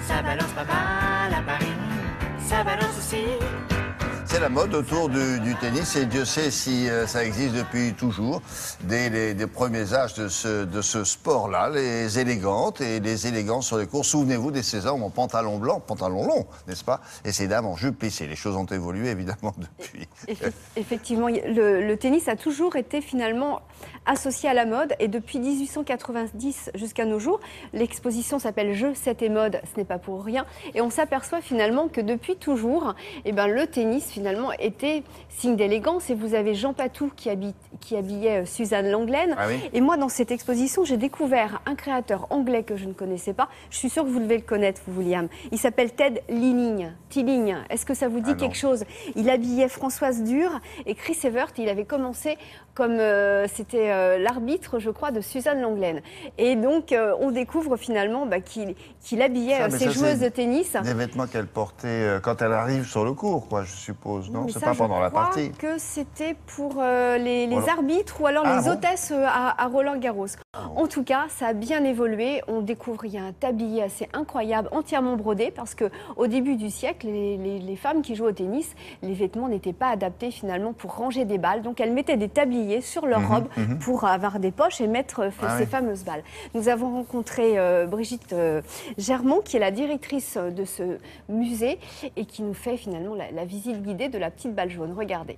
Ça balance pas mal à Paris, ça balance aussi. C'est la mode autour du tennis et Dieu sait si ça existe depuis toujours. Dès les premiers âges de ce sport-là, les élégantes et les élégants sur les cours. Souvenez-vous des ces hommes en pantalon blanc, pantalon long, n'est-ce pas? Et ces dames en jupe plissée. Les choses ont évolué évidemment depuis. Effectivement, le tennis a toujours été finalement associé à la mode et depuis 1890 jusqu'à nos jours, l'exposition s'appelle Jeux, 7 et mode, ce n'est pas pour rien. Et on s'aperçoit finalement que depuis toujours, eh ben, le tennis finalement était signe d'élégance et vous avez Jean Patou qui habillait Suzanne Lenglen. Ah oui. Et moi dans cette exposition j'ai découvert un créateur anglais que je ne connaissais pas. Je suis sûre que vous devez le connaître, vous William. Il s'appelle Ted Tilling. Est-ce que ça vous dit quelque chose? Il habillait Françoise Dur et Chris Evert. Il avait commencé comme c'était l'arbitre, je crois, de Suzanne Lenglen. Et donc on découvre finalement qu'il habillait ses joueuses de tennis. Des vêtements qu'elle portait quand elle arrive sur le cours, quoi, je suppose. Non, mais c'est ça, pas pendant la partie. Je crois que c'était pour les arbitres ou alors les hôtesses à Roland-Garros. En tout cas, ça a bien évolué. On découvre il y a un tablier assez incroyable, entièrement brodé, parce qu'au début du siècle, les femmes qui jouent au tennis, les vêtements n'étaient pas adaptés finalement pour ranger des balles. Donc elles mettaient des tabliers sur leur robe pour avoir des poches et mettre ces fameuses balles. Nous avons rencontré Brigitte Germont, qui est la directrice de ce musée et qui nous fait finalement la visite guidée de la petite balle jaune. Regardez.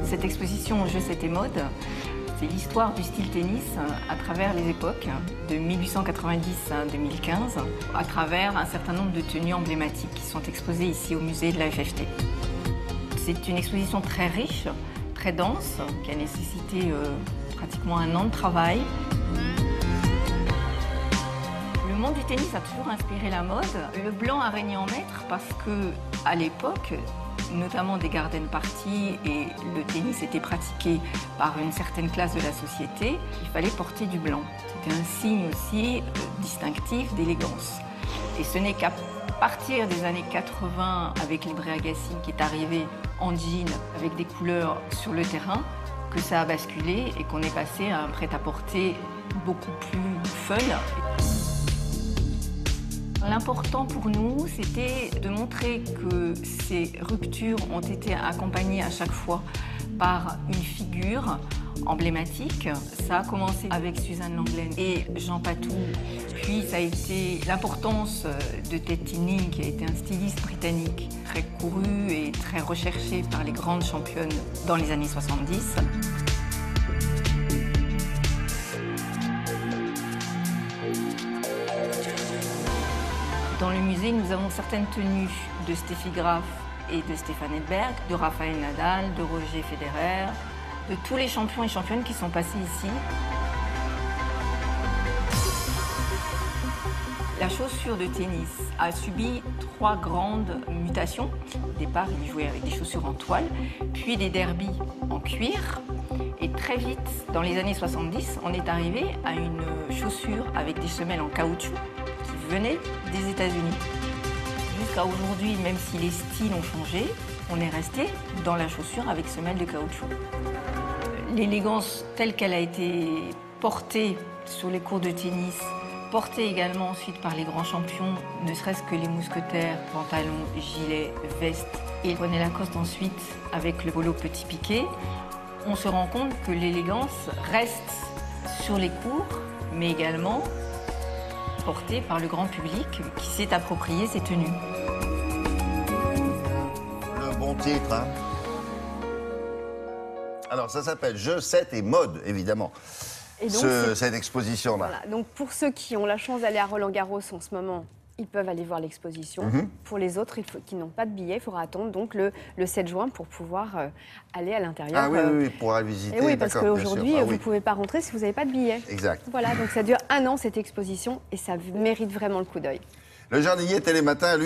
Cette exposition Jeux, 7 et mode, c'est l'histoire du style tennis à travers les époques, de 1890 à 2015, à travers un certain nombre de tenues emblématiques qui sont exposées ici au musée de la FFT. C'est une exposition très riche, très dense, qui a nécessité pratiquement un an de travail. Le monde du tennis a toujours inspiré la mode. Le blanc a régné en maître parce que, à l'époque, notamment des garden parties, et le tennis était pratiqué par une certaine classe de la société, il fallait porter du blanc. C'était un signe aussi distinctif d'élégance. Et ce n'est qu'à partir des années 80, avec l'Ibré Agassi qui est arrivé en jean avec des couleurs sur le terrain, que ça a basculé et qu'on est passé à un prêt-à-porter beaucoup plus fun. L'important pour nous, c'était de montrer que ces ruptures ont été accompagnées à chaque fois par une figure emblématique. Ça a commencé avec Suzanne Lenglen et Jean Patou, puis ça a été l'importance de Ted Tilling, qui a été un styliste britannique très couru et très recherché par les grandes championnes dans les années 70. Dans le musée, nous avons certaines tenues de Steffi Graf et de Stefan Edberg, de Rafael Nadal, de Roger Federer, de tous les champions et championnes qui sont passés ici. La chaussure de tennis a subi 3 grandes mutations. Au départ, il jouait avec des chaussures en toile, puis des derbies en cuir. Et très vite, dans les années 70, on est arrivé à une chaussure avec des semelles en caoutchouc qui venaient des États-Unis. Jusqu'à aujourd'hui, même si les styles ont changé, on est resté dans la chaussure avec semelles de caoutchouc. L'élégance telle qu'elle a été portée sur les cours de tennis, portée également ensuite par les grands champions, ne serait-ce que les mousquetaires, pantalons, gilets, vestes, et René Lacoste ensuite avec le polo petit piqué, on se rend compte que l'élégance reste sur les cours, mais également portée par le grand public qui s'est approprié ces tenues. Le bon titre, hein. Alors, ça s'appelle Jeux, 7 et mode, évidemment. Et donc, cette exposition-là. Voilà. Donc, pour ceux qui ont la chance d'aller à Roland-Garros en ce moment, ils peuvent aller voir l'exposition. Pour les autres qui n'ont pas de billet, il faudra attendre donc le 7 juin pour pouvoir aller à l'intérieur. Ah oui, pour aller visiter. Et oui, parce qu'aujourd'hui, vous ne oui. pouvez pas rentrer si vous n'avez pas de billet. Exact. Voilà, donc ça dure 1 an cette exposition et ça mérite vraiment le coup d'œil. Le jardinier Télématin, lui,